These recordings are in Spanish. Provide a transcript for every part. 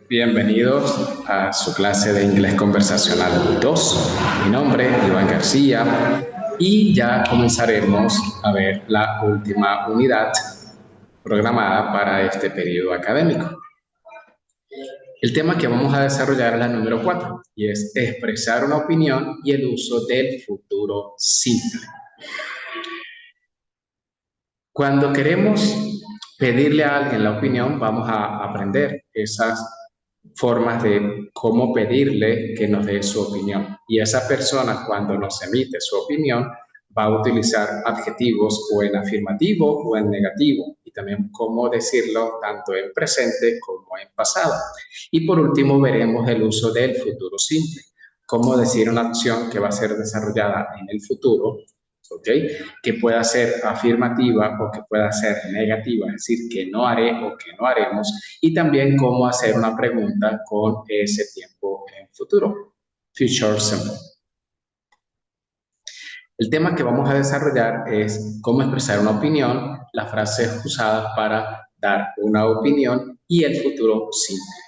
Bienvenidos a su clase de inglés conversacional 2. Mi nombre es Iván García y ya comenzaremos a ver la última unidad programada para este periodo académico. El tema que vamos a desarrollar es la número 4 y es expresar una opinión y el uso del futuro simple. Cuando queremos pedirle a alguien la opinión, vamos a aprender esas formas de cómo pedirle que nos dé su opinión. Y esa persona, cuando nos emite su opinión, va a utilizar adjetivos o en afirmativo o en negativo, y también cómo decirlo tanto en presente como en pasado. Y por último, veremos el uso del futuro simple, cómo decir una acción que va a ser desarrollada en el futuro, ¿okay? Que pueda ser afirmativa o que pueda ser negativa, es decir, que no haré o que no haremos, y también cómo hacer una pregunta con ese tiempo en futuro, future simple. El tema que vamos a desarrollar es cómo expresar una opinión, las frases usadas para dar una opinión y el futuro simple.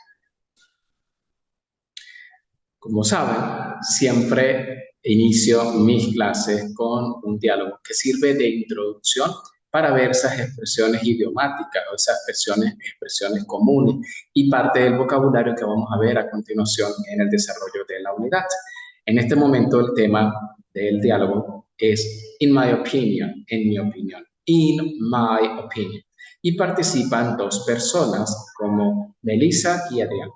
Como saben, siempre inicio mis clases con un diálogo que sirve de introducción para ver esas expresiones idiomáticas o esas expresiones comunes y parte del vocabulario que vamos a ver a continuación en el desarrollo de la unidad. En este momento el tema del diálogo es in my opinion, en mi opinión, in my opinion. Y participan dos personas como Melissa y Adrián.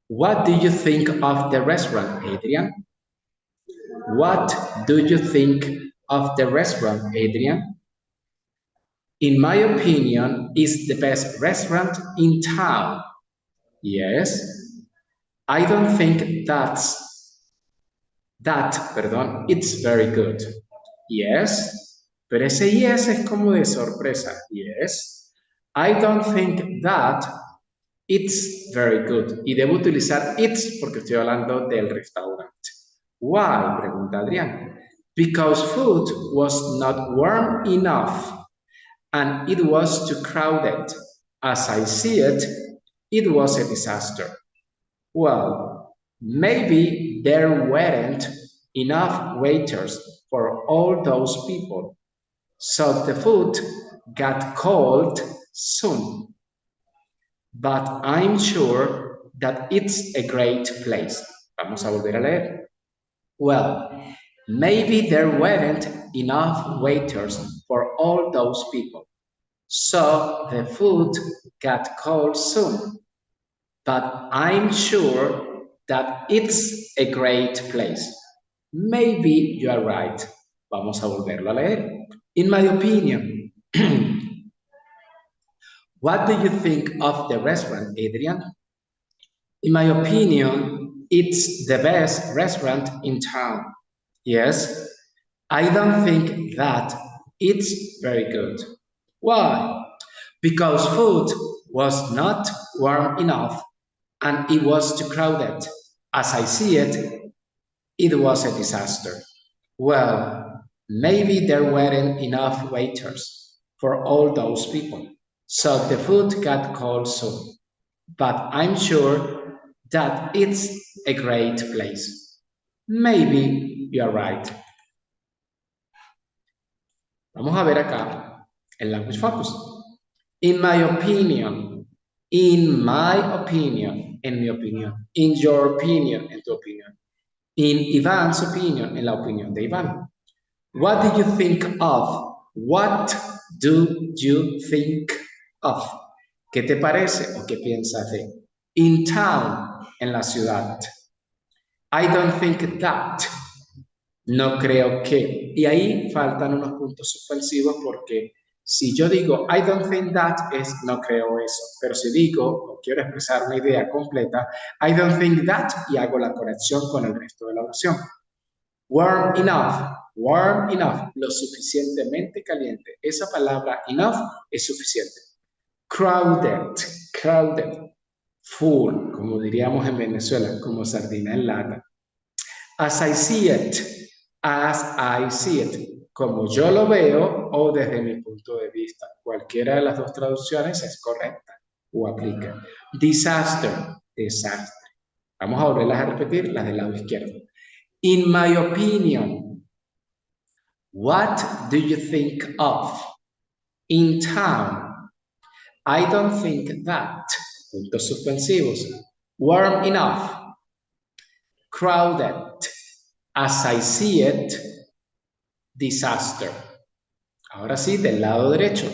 What do you think of the restaurant, Adrian? What do you think of the restaurant, Adrian? In my opinion, it's the best restaurant in town. Yes. I don't think it's very good. Yes. Pero ese yes es como de sorpresa. Yes. I don't think that it's very good. Y debo utilizar it's porque estoy hablando del restaurante. Why? Pregunta Adrián. Because food was not warm enough and it was too crowded. As I see it, it was a disaster. Well, maybe there weren't enough waiters for all those people. So the food got cold soon. But I'm sure that it's a great place. Vamos a volver a leer. Well, maybe there weren't enough waiters for all those people. So the food got cold soon. But I'm sure that it's a great place. Maybe you are right. Vamos a volverlo a leer. In my opinion, what do you think of the restaurant, Adrian? In my opinion, it's the best restaurant in town. Yes, I don't think that it's very good. Why? Because food was not warm enough and it was too crowded. As I see it, it was a disaster. Well, maybe there weren't enough waiters for all those people, so the food got cold soon. But I'm sure that it's a great place. Maybe you're right. Vamos a ver acá el language focus. In my opinion, en mi opinión, in your opinion, en tu opinión, in Ivan's opinion, en la opinión de Iván. What do you think of? What do you think of? ¿Qué te parece o qué piensas de? In town, en la ciudad. I don't think that. No creo que. Y ahí faltan unos puntos suspensivos porque si yo digo I don't think that es no creo eso. Pero si digo o quiero expresar una idea completa, I don't think that y hago la corrección con el resto de la oración. Warm enough, lo suficientemente caliente. Esa palabra enough es suficiente. Crowded, full, como diríamos en Venezuela, como sardina en lata. As I see it, como yo lo veo o desde mi punto de vista. Cualquiera de las dos traducciones es correcta. o aplica. Disaster, desastre. Vamos a volverlas a repetir, las del lado izquierdo. In my opinion, what do you think of? In town, I don't think that. Puntos suspensivos. Warm enough. Crowded. As I see it, disaster. Ahora sí, del lado derecho.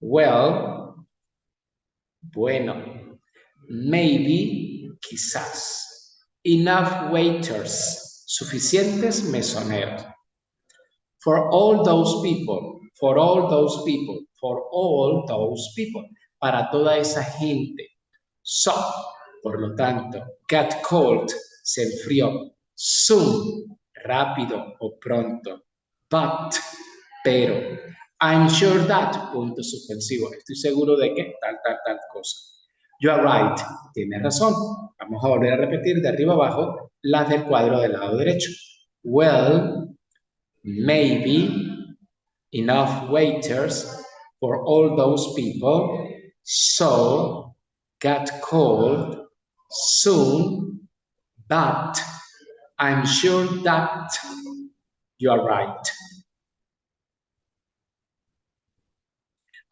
Well, bueno. Maybe, quizás. Enough waiters. Suficientes mesoneros. For all those people. For all those people. For all those people. Para toda esa gente. So, por lo tanto, got cold, se enfrió. Soon, rápido o pronto. But, pero. I'm sure that, punto suspensivo. Estoy seguro de que tal cosa. You are right. Tienes razón. Vamos a volver a repetir de arriba abajo las del cuadro del lado derecho. Well, maybe enough waiters for all those people. So, got cold soon, but I'm sure that you are right.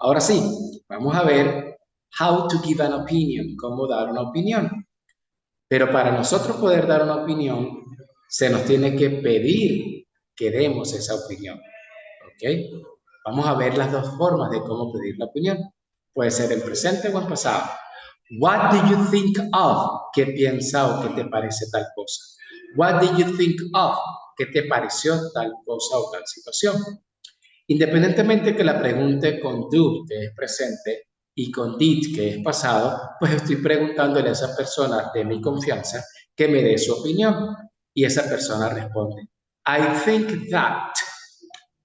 Ahora sí, vamos a ver how to give an opinion, cómo dar una opinión. Pero para nosotros poder dar una opinión, se nos tiene que pedir que demos esa opinión. ¿Ok? Vamos a ver las dos formas de cómo pedir la opinión. Puede ser en presente o en pasado. What do you think of? ¿Qué piensa o qué te parece tal cosa? What did you think of? ¿Qué te pareció tal cosa o tal situación? Independientemente que la pregunte con do, que es presente, y con did, que es pasado, pues estoy preguntándole a esa persona de mi confianza que me dé su opinión. Y esa persona responde, I think that.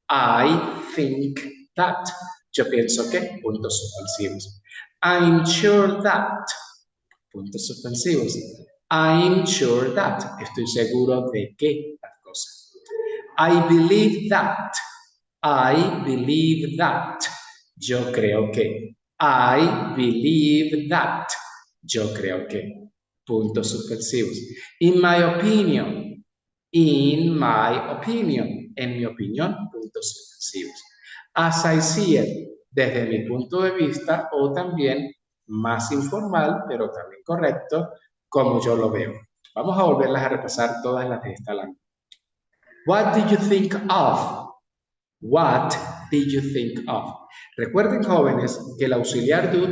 I think that. Yo pienso que, puntos suspensivos. I'm sure that. Puntos suspensivos. I'm sure that. Estoy seguro de que tal cosa. I believe that. I believe that. Yo creo que. I believe that. Yo creo que. Puntos suspensivos. In my opinion. In my opinion. En mi opinión. Puntos suspensivos. As I see it. Desde mi punto de vista o también más informal, pero también correcto, como yo lo veo. Vamos a volverlas a repasar todas las de esta lámina. What did you think of? What did you think of? Recuerden, jóvenes, que el auxiliar do,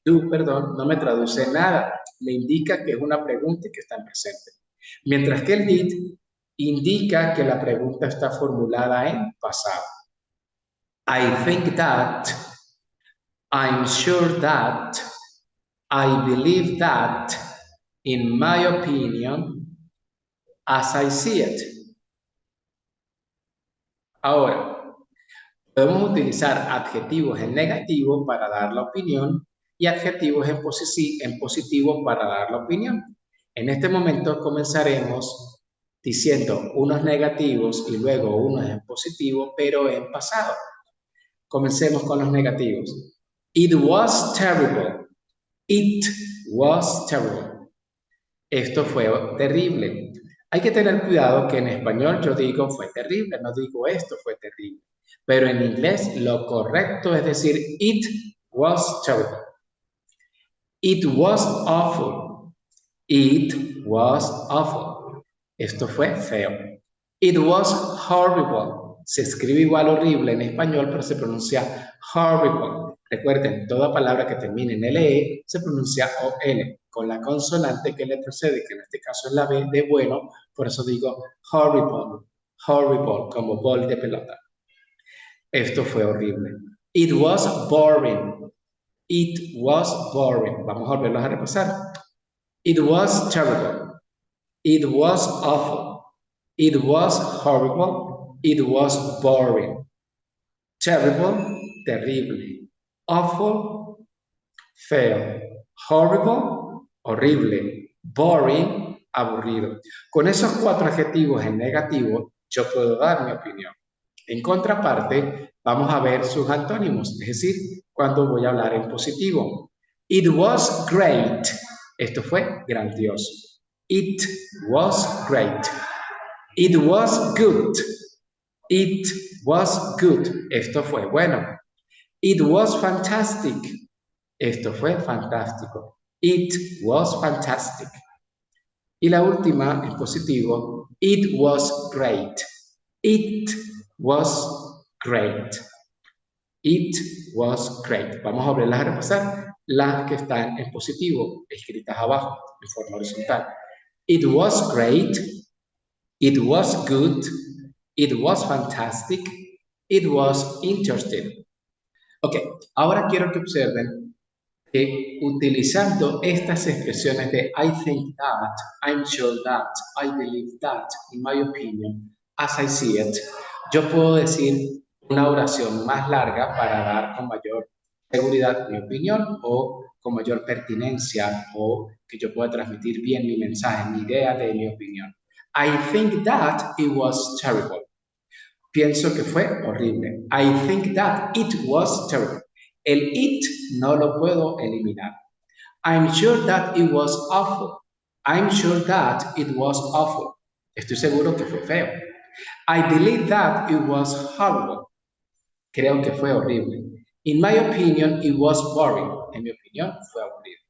no me traduce nada. Me indica que es una pregunta y que está en presente. Mientras que el did indica que la pregunta está formulada en pasado. I think that, I'm sure that, I believe that, in my opinion, as I see it. Ahora, podemos utilizar adjetivos en negativo para dar la opinión y adjetivos en positivo para dar la opinión. En este momento comenzaremos diciendo unos negativos y luego unos en positivo, pero en pasado. Comencemos con los negativos. It was terrible. It was terrible. Esto fue terrible. Hay que tener cuidado que en español yo digo fue terrible, no digo esto fue terrible. Pero en inglés lo correcto es decir it was terrible. It was awful. It was awful. Esto fue feo. It was horrible. Se escribe igual horrible en español, pero se pronuncia horrible. Recuerden, toda palabra que termine en LE se pronuncia OL, con la consonante que le precede, que en este caso es la B de bueno, por eso digo horrible, horrible, como bol de pelota. Esto fue horrible. It was boring. It was boring. Vamos a volverlos a repasar. It was terrible. It was awful. It was horrible. It was boring. Terrible, terrible. Awful, feo. Horrible, horrible. Boring, aburrido. Con esos 4 adjetivos en negativo, yo puedo dar mi opinión. En contraparte, vamos a ver sus antónimos, es decir, cuando voy a hablar en positivo. It was great. Esto fue grandioso. It was great. It was good. It was good. Esto fue bueno. It was fantastic. Esto fue fantástico. It was fantastic. Y la última en positivo. It was great. It was great. It was great. Vamos a volverlas a repasar. Las que están en positivo, escritas abajo, en forma horizontal. It was great. It was good. It was fantastic. It was interesting. Ok, ahora quiero que observen que utilizando estas expresiones de I think that, I'm sure that, I believe that, in my opinion, as I see it, yo puedo decir una oración más larga para dar con mayor seguridad mi opinión o con mayor pertinencia o que yo pueda transmitir bien mi mensaje, mi idea de mi opinión. I think that it was terrible. Pienso que fue horrible. I think that it was terrible. El it no lo puedo eliminar. I'm sure that it was awful. I'm sure that it was awful. Estoy seguro que fue feo. I believe that it was horrible. Creo que fue horrible. In my opinion, it was boring. En mi opinión, fue aburrido.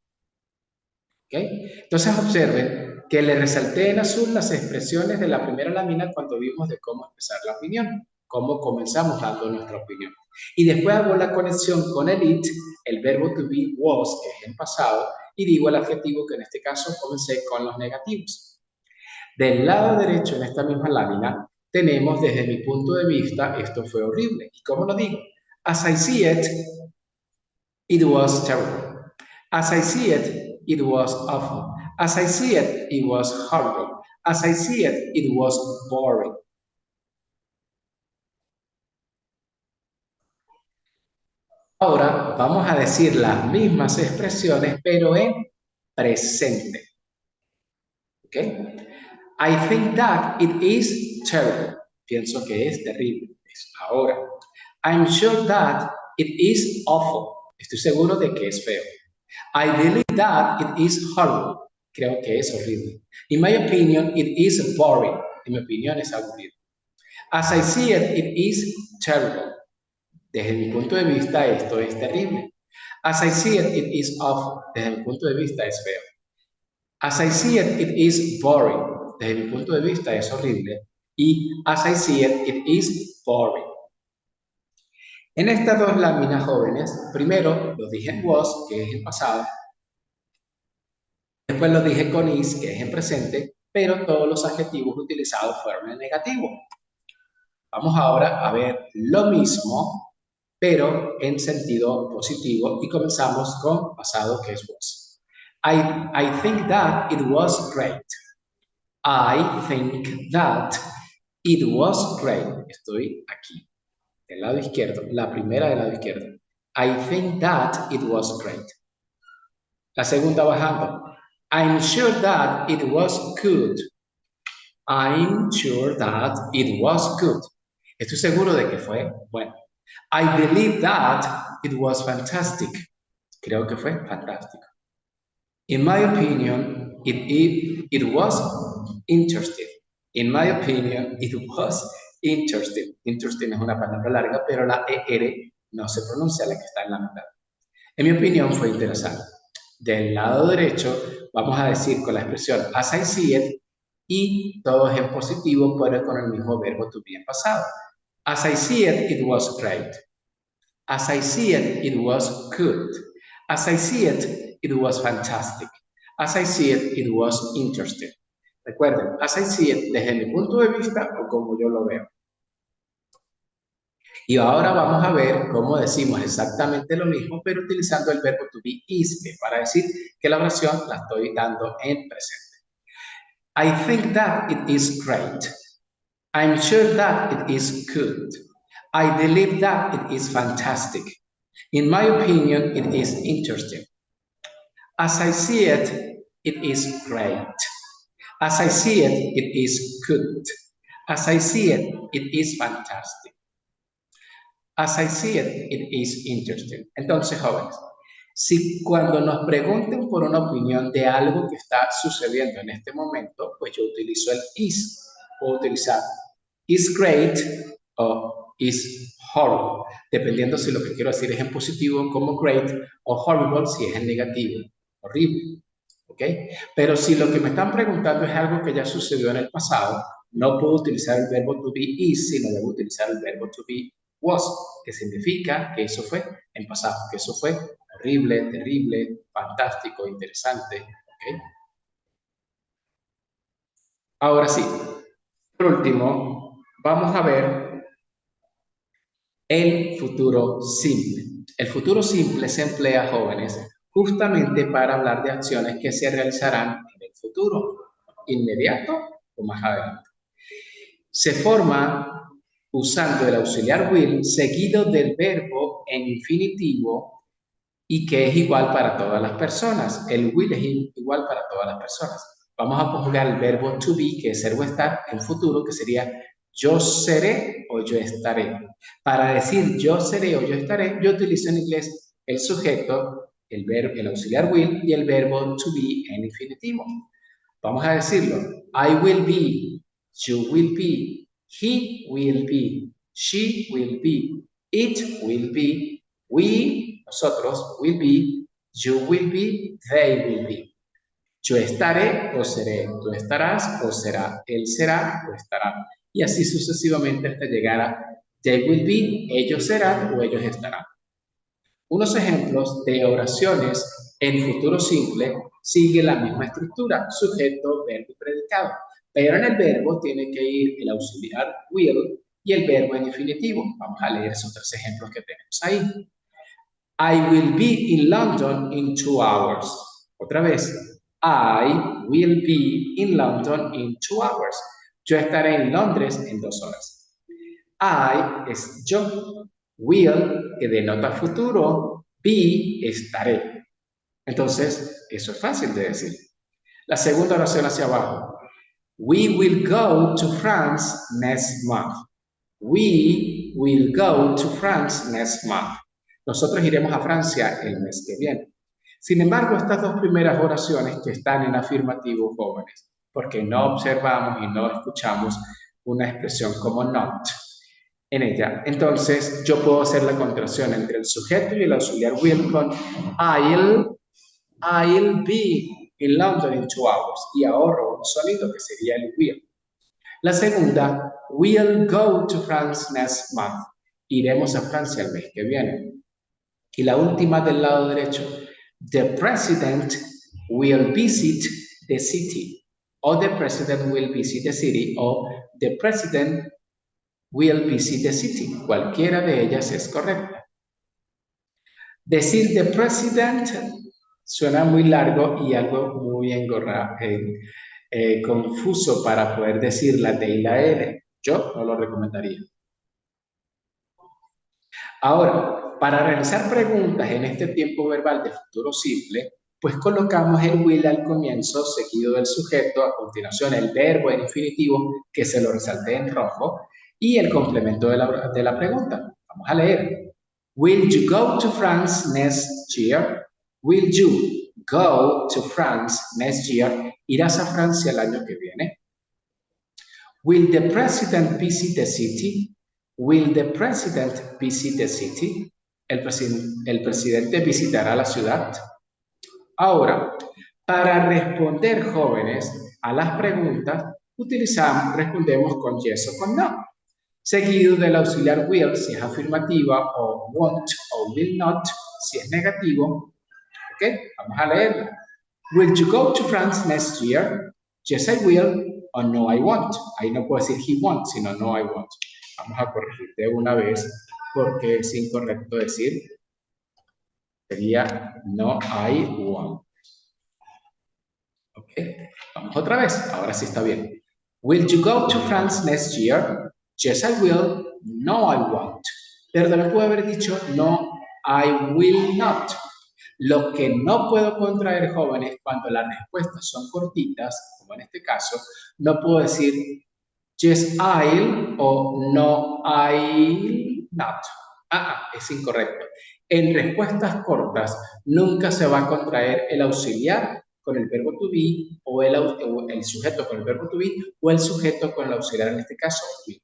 ¿Okay? Entonces observen que le resalté en azul las expresiones de la primera lámina cuando vimos de cómo expresar la opinión, cómo comenzamos dando nuestra opinión. Y después hago la conexión con el it, el verbo to be was, que es en pasado, y digo el adjetivo que en este caso comencé con los negativos. Del lado derecho en esta misma lámina tenemos desde mi punto de vista, esto fue horrible. ¿Y cómo lo digo? As I see it, it was terrible. As I see it, it was awful. As I see it, it was horrible. As I see it, it was boring. Ahora vamos a decir las mismas expresiones, pero en presente. ¿Ok? I think that it is terrible. Pienso que es terrible. Es ahora. I'm sure that it is awful. Estoy seguro de que es feo. I believe that it is horrible. Creo que es horrible. In my opinion, it is boring. En mi opinión, es aburrido. As I see it, it is terrible. Desde mi punto de vista, esto es terrible. As I see it, it is awful. Desde mi punto de vista, es feo. As I see it, it is boring. Desde mi punto de vista, es horrible. Y as I see it, it is boring. En estas dos láminas jóvenes, primero lo dije en was, que es en pasado. Después lo dije con is, que es en presente, pero todos los adjetivos utilizados fueron en negativo. Vamos ahora a ver lo mismo, pero en sentido positivo, y comenzamos con pasado, que es was. I think that it was great. I think that it was great. Estoy aquí, del lado izquierdo, la primera del lado izquierdo. I think that it was great. La segunda bajando. I'm sure that it was good. I'm sure that it was good. Estoy seguro de que fue bueno. I believe that it was fantastic. Creo que fue fantástico. In my opinion, it was interesting. In my opinion, it was interesting. Interesting es una palabra larga, pero la ER no se pronuncia, la que está en la mitad. En mi opinión, fue interesante. Del lado derecho, vamos a decir con la expresión as I see it, y todo es en positivo, pero con el mismo verbo to be en pasado. As I see it, it was great. As I see it, it was good. As I see it, it was fantastic. As I see it, it was interesting. Recuerden, as I see it desde mi punto de vista o como yo lo veo. Y ahora vamos a ver cómo decimos exactamente lo mismo, pero utilizando el verbo to be is, para decir que la oración la estoy dando en presente. I think that it is great. I'm sure that it is good. I believe that it is fantastic. In my opinion, it is interesting. As I see it, it is great. As I see it, it is good. As I see it, it is fantastic. As I see it, it is interesting. Entonces, jóvenes, Si cuando nos pregunten por una opinión de algo que está sucediendo en este momento, pues yo utilizo el is. Puedo utilizar is great o is horrible, dependiendo si lo que quiero decir es en positivo como great o horrible si es en negativo, horrible. ¿Ok? Pero si lo que me están preguntando es algo que ya sucedió en el pasado, no puedo utilizar el verbo to be is, sino debo utilizar el verbo to be was, que significa que eso fue en pasado, que eso fue horrible, terrible, fantástico, interesante. ¿Ok? Ahora sí, por último, vamos a ver el futuro simple. El futuro simple se emplea, jóvenes, justamente para hablar de acciones que se realizarán en el futuro, inmediato o más adelante. Se forma usando el auxiliar will seguido del verbo en infinitivo y que es igual para todas las personas. El will es igual para todas las personas. Vamos a conjugar el verbo to be, que es ser o estar, en futuro, que sería yo seré o yo estaré. Para decir yo seré o yo estaré, yo utilizo en inglés el sujeto, el auxiliar will y el verbo to be en infinitivo. Vamos a decirlo. I will be, you will be, he will be, she will be, it will be, we, nosotros, will be, you will be, they will be. Yo estaré o seré, tú estarás o será, él será o estará. Y así sucesivamente hasta llegar a they will be, ellos serán o ellos estarán. Unos ejemplos de oraciones en futuro simple siguen la misma estructura, sujeto, verbo y predicado, pero en el verbo tiene que ir el auxiliar will y el verbo en infinitivo. Vamos a leer esos tres ejemplos que tenemos ahí. I will be in London in 2 hours. Otra vez. I will be in London in 2 hours. Yo estaré en Londres en 2 horas. I es yo. Will, que denota futuro. Be, estaré. Entonces, eso es fácil de decir. La segunda oración hacia abajo. We will go to France next month. We will go to France next month. Nosotros iremos a Francia el mes que viene. Sin embargo, estas dos primeras oraciones que están en afirmativo, jóvenes, porque no observamos y no escuchamos una expresión como not en ella. Entonces, yo puedo hacer la contracción entre el sujeto y el auxiliar will con I'll be in London in 2 hours y ahorro un sonido que sería el will. La segunda, we'll go to France next month. Iremos a Francia el mes que viene. Y la última del lado derecho, the president will visit the city. O the president will visit the city. O the president will visit the city. Cualquiera de ellas es correcta. Decir the president suena muy largo y algo muy confuso para poder decir la T y la L. Yo no lo recomendaría. Ahora, para realizar preguntas en este tiempo verbal de futuro simple, pues colocamos el will al comienzo, seguido del sujeto, a continuación el verbo en infinitivo, que se lo resalté en rojo, y el complemento de la pregunta. Vamos a leer. Will you go to France next year? Will you go to France next year? ¿Irás a Francia el año que viene? Will the president visit the city? Will the president visit the city? El presidente visitará la ciudad. Ahora, para responder, jóvenes, a las preguntas, respondemos con yes o con no, seguido del auxiliar will si es afirmativa o won't o will not si es negativo. ¿Ok? Vamos a leerla. Will you go to France next year? Yes, I will. O no, I won't. Ahí no puedo decir he won't, sino no, I won't. Vamos a corregir de una vez porque es incorrecto decir. Sería no, I won't. Ok, vamos otra vez. Ahora sí está bien. Will you go to France next year? Yes, I will. No, I won't. Pero también puedo haber dicho no, I will not. Lo que no puedo contraer, jóvenes, cuando las respuestas son cortitas, como en este caso, no puedo decir yes, I'll o no, I'll not. Es incorrecto. En respuestas cortas, nunca se va a contraer el auxiliar con el verbo to be o el sujeto con el verbo to be o el sujeto con el auxiliar, en este caso, will.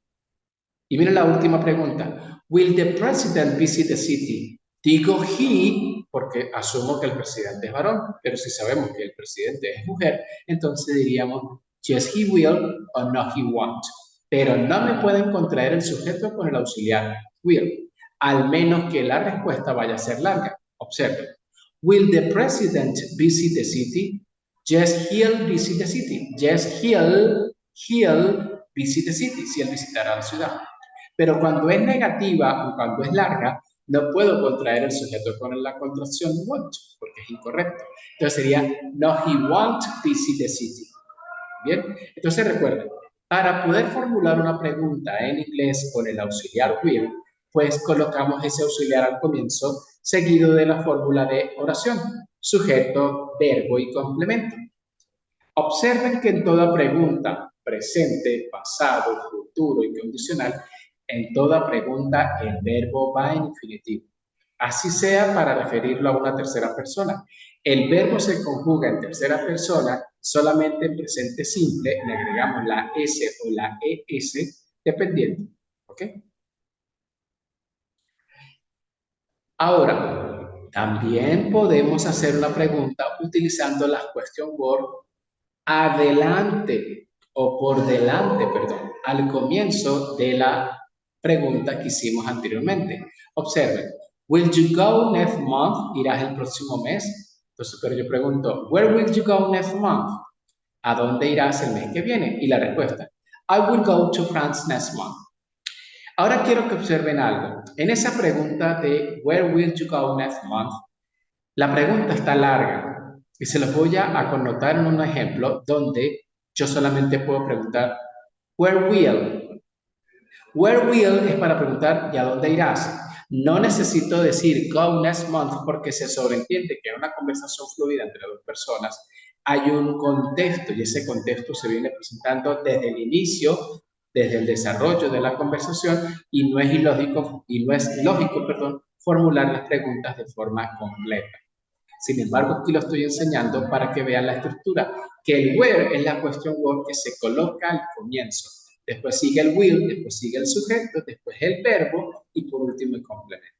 Y mira la última pregunta. Will the president visit the city? Digo he porque asumo que el presidente es varón, pero si sabemos que el presidente es mujer, entonces diríamos yes he will o no he won't. Pero no me pueden contraer el sujeto con el auxiliar will, al menos que la respuesta vaya a ser larga. Observen. Will the president visit the city? Yes, he'll visit the city. Yes, he'll visit the city. Si él visitará la ciudad. Pero cuando es negativa o cuando es larga, no puedo contraer el sujeto con la contracción won't, porque es incorrecto. Entonces sería, no, he won't visit the city. Bien, entonces recuerden, para poder formular una pregunta en inglés con el auxiliar will, pues colocamos ese auxiliar al comienzo, seguido de la fórmula de oración, sujeto, verbo y complemento. Observen que en toda pregunta, presente, pasado, futuro y condicional, en toda pregunta el verbo va en infinitivo. Así sea para referirlo a una tercera persona. El verbo se conjuga en tercera persona solamente en presente simple, le agregamos la S o la ES, dependiendo. ¿Ok? Ahora, también podemos hacer una pregunta utilizando las question word adelante o por delante, perdón, al comienzo de la pregunta que hicimos anteriormente. Observen, will you go next month? ¿Irás el próximo mes? Entonces, pero yo pregunto, where will you go next month? ¿A dónde irás el mes que viene? Y la respuesta, I will go to France next month. Ahora quiero que observen algo. En esa pregunta de where will you go next month, la pregunta está larga y se los voy a connotar en un ejemplo donde yo solamente puedo preguntar where will. Where will es para preguntar ¿y a dónde irás? No necesito decir go next month porque se sobreentiende que en una conversación fluida entre dos personas hay un contexto y ese contexto se viene presentando desde el inicio, desde el desarrollo de la conversación y no es ilógico, perdón, formular las preguntas de forma completa. Sin embargo, aquí lo estoy enseñando para que vean la estructura, que el where es la question word que se coloca al comienzo. Después sigue el will, después sigue el sujeto, después el verbo y por último el complemento.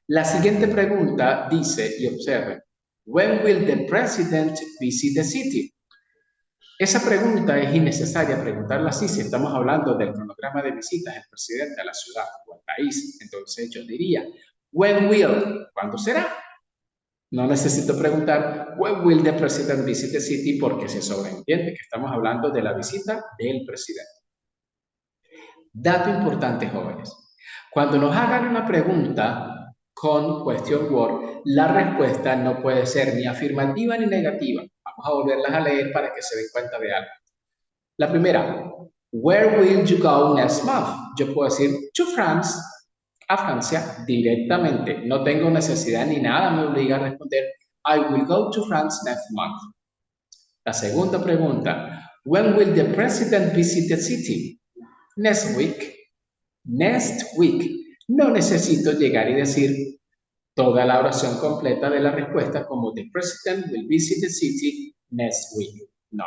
La siguiente pregunta dice, y observen, when will the president visit the city? Esa pregunta es innecesaria preguntarla así si estamos hablando del cronograma de visitas del presidente a la ciudad o al país. Entonces yo diría, when will, ¿cuándo será? No necesito preguntar, when will the president visit the city? Porque se sobreentiende que estamos hablando de la visita del presidente. Dato importante, jóvenes. Cuando nos hagan una pregunta con question word, la respuesta no puede ser ni afirmativa ni negativa. Vamos a volverlas a leer para que se den cuenta de algo. La primera, where will you go next month? Yo puedo decir, to France, a Francia, directamente. No tengo necesidad ni nada me obliga a responder, I will go to France next month. La segunda pregunta, when will the president visit the city? Next week. Next week. No necesito llegar y decir toda la oración completa de la respuesta como the president will visit the city next week. No.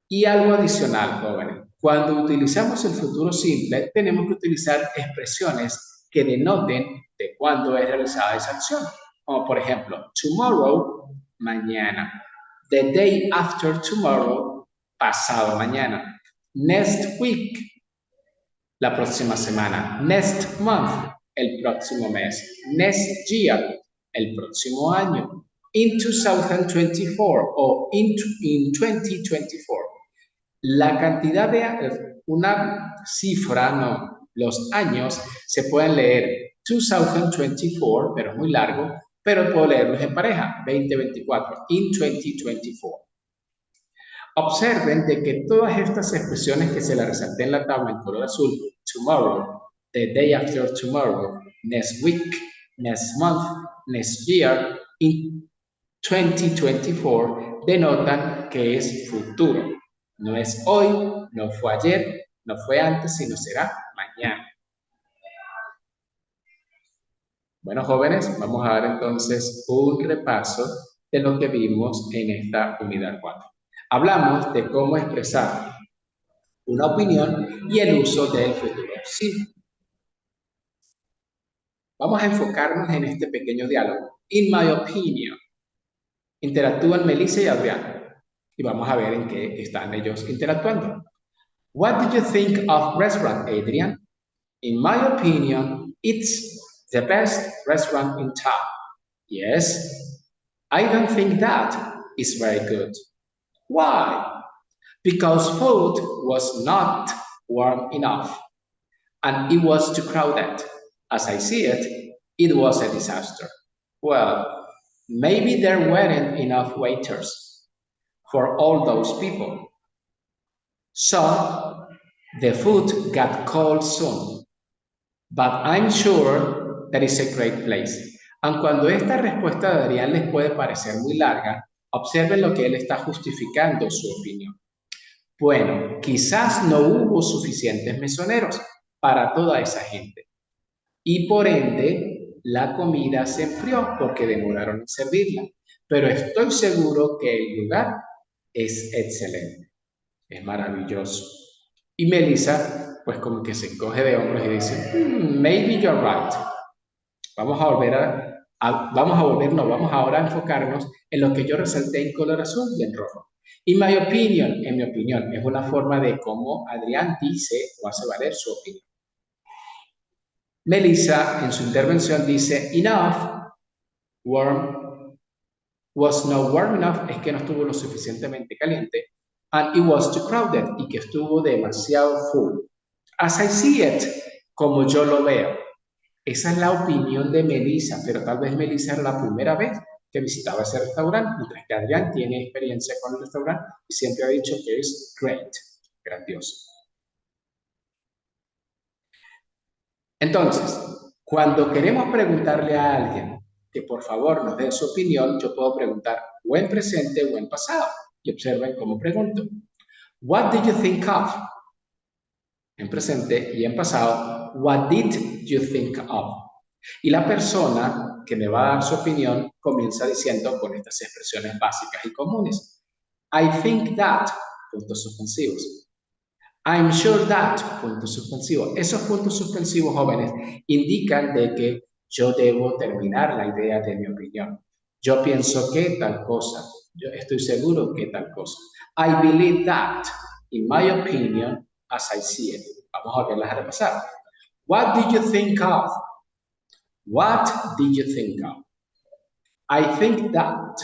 Y algo adicional, jóvenes. Cuando utilizamos el futuro simple, tenemos que utilizar expresiones que denoten de cuándo es realizada esa acción. Como por ejemplo, tomorrow, mañana. The day after tomorrow, pasado mañana. Next week, la próxima semana. Next month, el próximo mes. Next year, el próximo año. In 2024 o in 2024. La cantidad de una cifra, no, los años se pueden leer 2024, pero es muy largo, pero puedo leerlos en pareja, 2024, in 2024. Observen de que todas estas expresiones que se las resalté en la tabla en color azul, tomorrow, the day after tomorrow, next week, next month, next year, in 2024, denotan que es futuro. No es hoy, no fue ayer, no fue antes, sino será mañana. Bueno, jóvenes, vamos a dar entonces un repaso de lo que vimos en esta unidad 4. Hablamos de cómo expresar una opinión y el uso del futuro sí. Vamos a enfocarnos en este pequeño diálogo. In my opinion. Interactúan Melissa y Adrián. Y vamos a ver en qué están ellos interactuando. What did you think of restaurant, Adrian? In my opinion, it's the best restaurant in town. Yes, I don't think that is very good. Why? Because food was not warm enough and it was too crowded. As I see it, it was a disaster. Well, maybe there weren't enough waiters for all those people. So the food got cold soon. But I'm sure that is a great place. Aun cuando esta respuesta de Adrián les puede parecer muy larga, observen lo que él está justificando su opinión. Bueno, quizás no hubo suficientes mesoneros para toda esa gente. Y por ende, la comida se enfrió porque demoraron en servirla. Pero estoy seguro que el lugar es excelente. Es maravilloso. Y Melissa, pues como que se encoge de hombros y dice, maybe you're right. Vamos ahora a enfocarnos en lo que yo resalté en color azul y en rojo. In my opinion, en mi opinión, es una forma de cómo Adrián dice o hace valer su opinión. Melissa, en su intervención, dice, enough, warm, was not warm enough, es que no estuvo lo suficientemente caliente, and it was too crowded, y que estuvo demasiado full. As I see it, como yo lo veo. Esa es la opinión de Melissa, pero tal vez Melissa era la primera vez que visitaba ese restaurante, mientras que Adrián tiene experiencia con el restaurante y siempre ha dicho que es great, grandioso. Entonces, cuando queremos preguntarle a alguien que por favor nos dé su opinión, yo puedo preguntar o en presente o en pasado. Y observen cómo pregunto. What did you think of? En presente y en pasado, what did you think of? Y la persona que me va a dar su opinión comienza diciendo con estas expresiones básicas y comunes. I think that, puntos suspensivos. I'm sure that, puntos suspensivos. Esos puntos suspensivos, jóvenes, indican de que yo debo terminar la idea de mi opinión. Yo pienso que tal cosa. Yo estoy seguro que tal cosa. I believe that, in my opinion, as I see it. Vamos a verlas a repasar. What did you think of? What did you think of? I think that.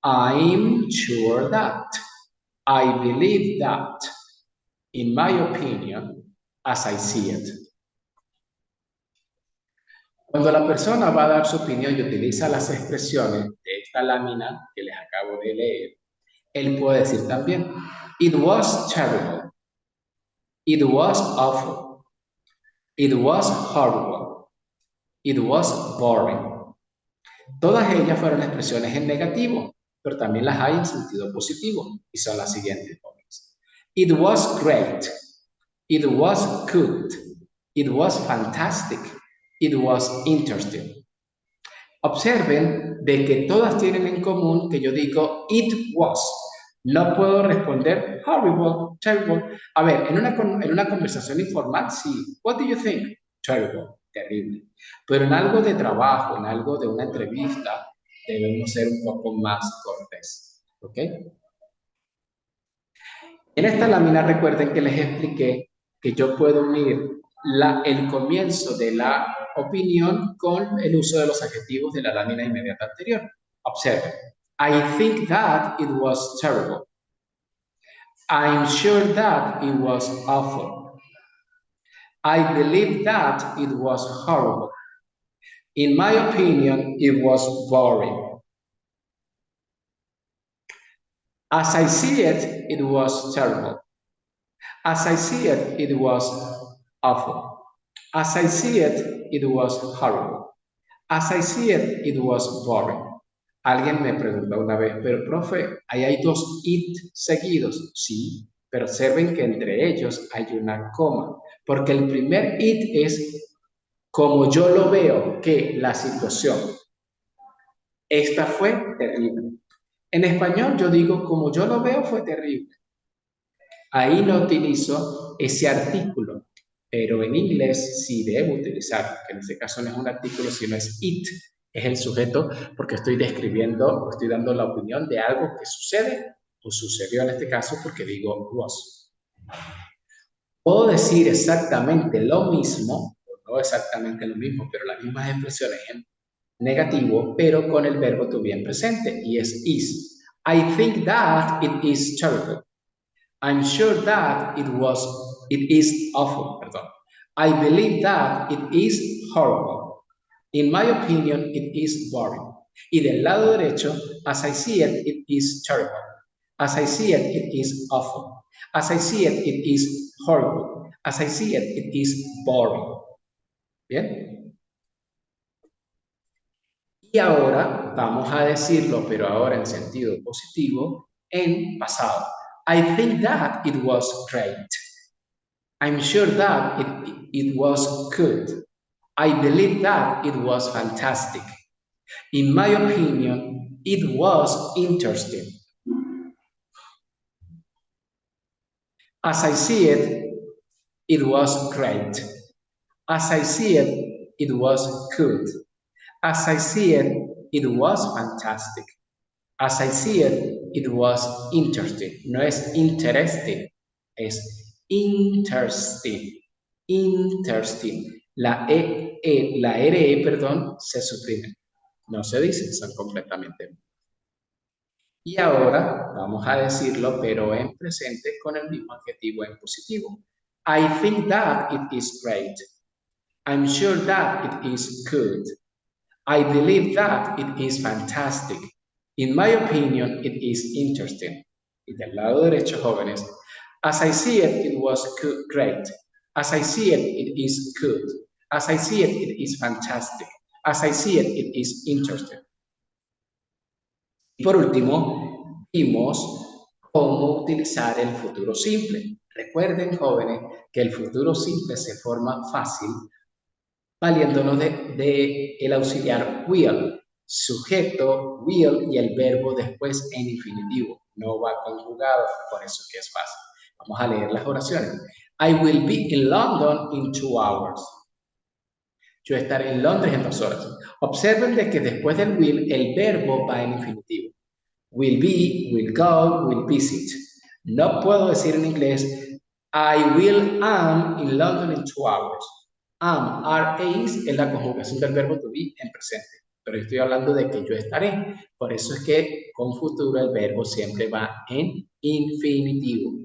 I'm sure that. I believe that. In my opinion, as I see it. Cuando la persona va a dar su opinión y utiliza las expresiones de esta lámina que les acabo de leer, él puede decir también, it was terrible. It was awful. It was horrible. It was boring. Todas ellas fueron expresiones en negativo, pero también las hay en sentido positivo, y son las siguientes. It was great. It was good. It was fantastic. It was interesting. Observen de que todas tienen en común que yo digo it was. No puedo responder horrible, terrible. A ver, en una conversación informal, sí. What do you think? Terrible, terrible. Pero en algo de trabajo, en algo de una entrevista, debemos ser un poco más cortés. ¿Ok? En esta lámina recuerden que les expliqué que yo puedo unir el comienzo de la opinión con el uso de los adjetivos de la lámina inmediata anterior. Observen. I think that it was terrible. I'm sure that it was awful. I believe that it was horrible. In my opinion, it was boring. As I see it, it was terrible. As I see it, it was awful. As I see it, it was horrible. As I see it, it was boring. Alguien me preguntó una vez, pero profe, ahí hay dos it seguidos. Sí, pero observen que entre ellos hay una coma, porque el primer it es como yo lo veo que la situación, esta fue terrible. En español yo digo, como yo lo veo fue terrible. Ahí no utilizo ese artículo, pero en inglés sí debo utilizar, que en este caso no es un artículo, sino es it, es el sujeto, porque estoy describiendo o estoy dando la opinión de algo que sucede o sucedió en este caso porque digo was. Puedo decir exactamente lo mismo, o no exactamente lo mismo, pero las mismas expresiones en negativo, pero con el verbo to be en presente, y es is. I think that it is terrible. I'm sure that it is awful, perdón. I believe that it is horrible. In my opinion, it is boring. Y del lado derecho, as I see it is terrible. As I see it is awful. As I see it is horrible. As I see it is boring. ¿Bien? Y ahora vamos a decirlo, pero ahora en sentido positivo, en pasado. I think that it was great. I'm sure that it was good. I believe that it was fantastic. In my opinion, it was interesting. As I see it, it was great. As I see it, it was good. As I see it, it was fantastic. As I see it, it was interesting. No es interesting, es interesting. Interesting. La RE, perdón, se suprime. No se dice, son completamente. Y ahora vamos a decirlo, pero en presente con el mismo adjetivo en positivo. I think that it is great. I'm sure that it is good. I believe that it is fantastic. In my opinion, it is interesting. Y del lado derecho, jóvenes, as I see it, it was great. As I see it, it is good. As I see it, it is fantastic. As I see it, it is interesting. Y por último, vimos cómo utilizar el futuro simple. Recuerden, jóvenes, que el futuro simple se forma fácil valiéndonos de el auxiliar will, sujeto, will y el verbo después en infinitivo. No va conjugado, por eso que es fácil. Vamos a leer las oraciones. I will be in London in 2 hours. Yo estaré en Londres en 2 horas. Observen de que después del will el verbo va en infinitivo. Will be, will go, will visit. No puedo decir en inglés I will am in London in 2 hours. Am, are, is es la conjugación del verbo to be en presente. Pero estoy hablando de que yo estaré. Por eso es que con futuro el verbo siempre va en infinitivo.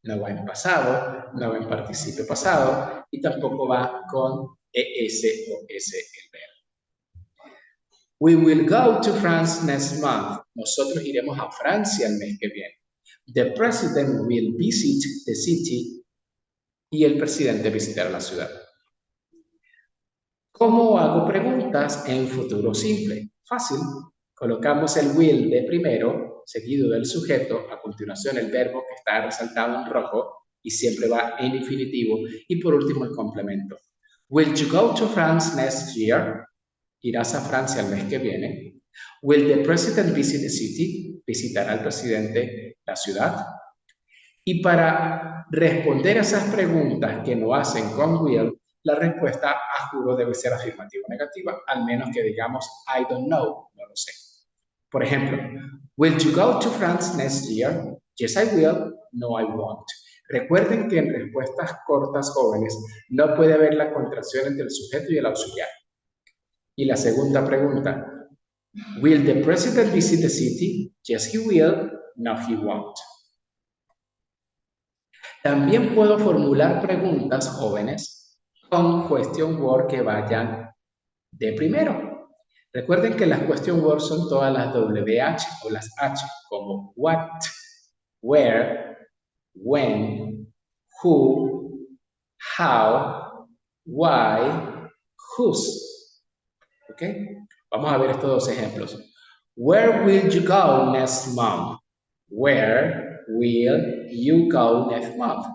No va en pasado, no va en participio pasado y tampoco va con es o s el verbo. We will go to France next month. Nosotros iremos a Francia el mes que viene. The president will visit the city. Y el presidente visitará la ciudad. ¿Cómo hago preguntas en futuro simple? Fácil. Colocamos el will de primero, seguido del sujeto, a continuación el verbo que está resaltado en rojo y siempre va en infinitivo, y por último el complemento. Will you go to France next year? ¿Irás a Francia el mes que viene? Will the president visit the city? ¿Visitará el presidente la ciudad? Y para responder a esas preguntas que no hacen con will, la respuesta a juro debe ser afirmativa o negativa, al menos que digamos I don't know, no lo sé. Por ejemplo, will you go to France next year? Yes, I will. No, I won't. Recuerden que en respuestas cortas, jóvenes, no puede haber la contracción entre el sujeto y el auxiliar. Y la segunda pregunta, will the president visit the city? Yes, he will. No, he won't. También puedo formular preguntas, jóvenes, con question word que vayan de primero. Recuerden que las question words son todas las WH o las H, como what, where, when, who, how, why, whose. ¿Ok? Vamos a ver estos dos ejemplos. Where will you go next month? Where will you go next month?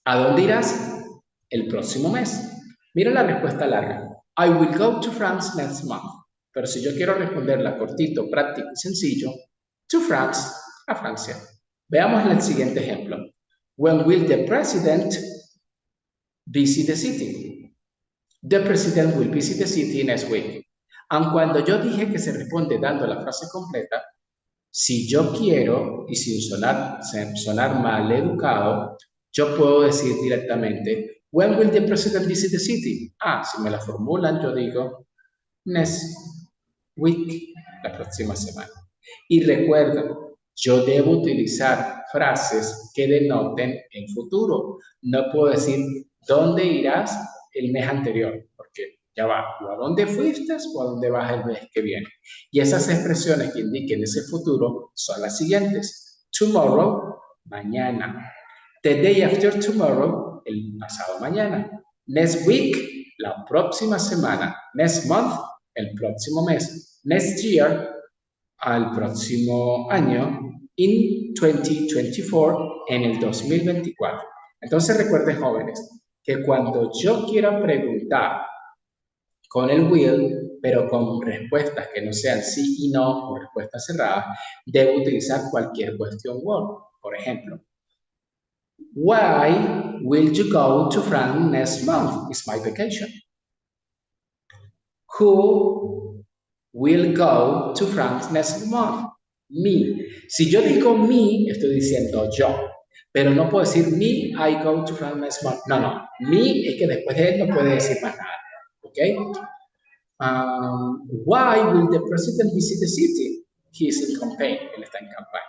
¿A dónde irás el próximo mes? Mira la respuesta larga. I will go to France next month. Pero si yo quiero responderla cortito, práctico y sencillo, to France, a Francia. Veamos el siguiente ejemplo. When will the president visit the city? The president will visit the city next week. Aun cuando yo dije que se responde dando la frase completa, si yo quiero, y sin sonar mal educado, yo puedo decir directamente, when will the president visit the city? Si me la formulan, yo digo, next week, la próxima semana. Y recuerda, yo debo utilizar frases que denoten en futuro. No puedo decir, ¿dónde irás el mes anterior? Porque ya va, o a dónde fuiste o a dónde vas el mes que viene. Y esas expresiones que indiquen ese futuro son las siguientes. Tomorrow, mañana. The day after tomorrow, el pasado mañana. Next week, la próxima semana. Next month, el próximo mes. Next year, al próximo año. In 2024, en el 2024. Entonces recuerden, jóvenes, que cuando yo quiera preguntar con el will, pero con respuestas que no sean sí y no o respuestas cerradas, debo utilizar cualquier question word. Por ejemplo, why will you go to France next month? It's my vacation. Who will go to France next month? Me. Si yo digo me, estoy diciendo yo. Pero no puedo decir me, I go to France next month. No. Me es que después de él no puede decir más nada. ¿Ok? Why will the president visit the city? He is in campaign. Él está en campaña.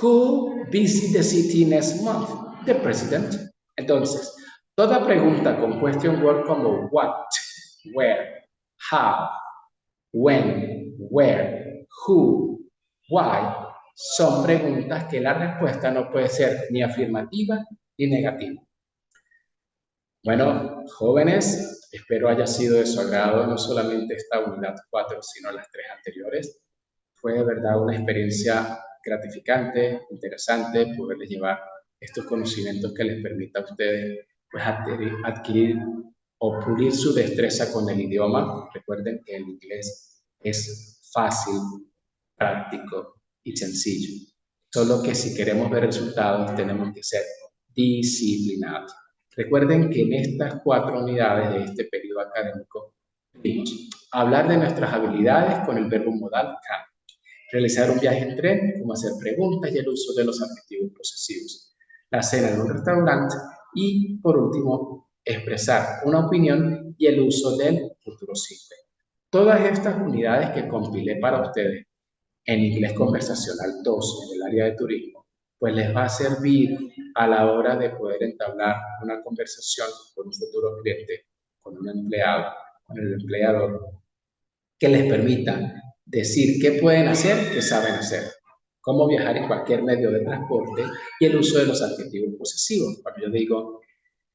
Who visit the city next month? The president. Entonces, toda pregunta con question word como what, where, how, when, where, who, why, son preguntas que la respuesta no puede ser ni afirmativa ni negativa. Bueno, jóvenes, espero haya sido de su agrado no solamente esta unidad 4, sino las 3 anteriores. Fue de verdad una experiencia gratificante, interesante, poderles llevar estos conocimientos que les permita a ustedes pues, adquirir o pulir su destreza con el idioma. Recuerden que el inglés es fácil, práctico y sencillo. Solo que si queremos ver resultados tenemos que ser disciplinados. Recuerden que en estas 4 unidades de este periodo académico vimos hablar de nuestras habilidades con el verbo modal can, realizar un viaje en tren, cómo hacer preguntas y el uso de los adjetivos posesivos, la cena en un restaurante y, por último, expresar una opinión y el uso del futuro simple. Todas estas unidades que compilé para ustedes en Inglés Conversacional 2 en el área de turismo, pues les va a servir a la hora de poder entablar una conversación con un futuro cliente, con un empleado, con el empleador, que les permita decir qué pueden hacer, qué saben hacer, cómo viajar en cualquier medio de transporte y el uso de los adjetivos posesivos. Cuando yo digo,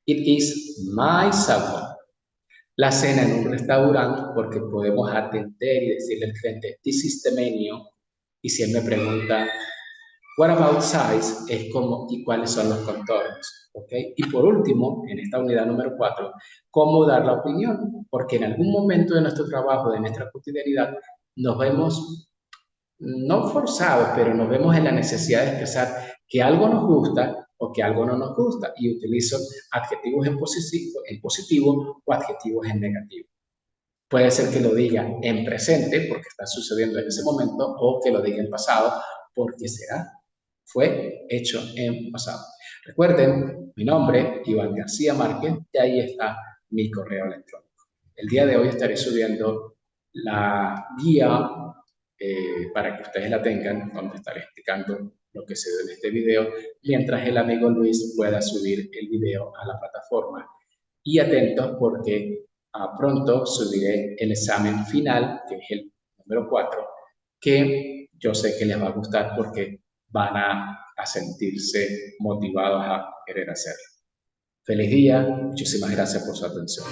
it is my cell phone. La cena en un restaurante, porque podemos atender y decirle al cliente, this is the menu. Y si él me pregunta, what about size? Es como, ¿y cuáles son los contornos? ¿Okay? Y por último, en esta unidad número 4, ¿cómo dar la opinión? Porque en algún momento de nuestro trabajo, de nuestra cotidianidad, nos vemos, no forzados, pero nos vemos en la necesidad de expresar que algo nos gusta o que algo no nos gusta. Y utilizo adjetivos en positivo o adjetivos en negativo. Puede ser que lo diga en presente, porque está sucediendo en ese momento, o que lo diga en pasado, porque fue hecho en pasado. Recuerden, mi nombre, Iván García Márquez, y ahí está mi correo electrónico. El día de hoy estaré subiendo la guía para que ustedes la tengan, donde estaré explicando lo que se ve en este video, mientras el amigo Luis pueda subir el video a la plataforma. Y atentos porque pronto subiré el examen final, que es el número 4, que yo sé que les va a gustar porque van a sentirse motivados a querer hacerlo. Feliz día, muchísimas gracias por su atención.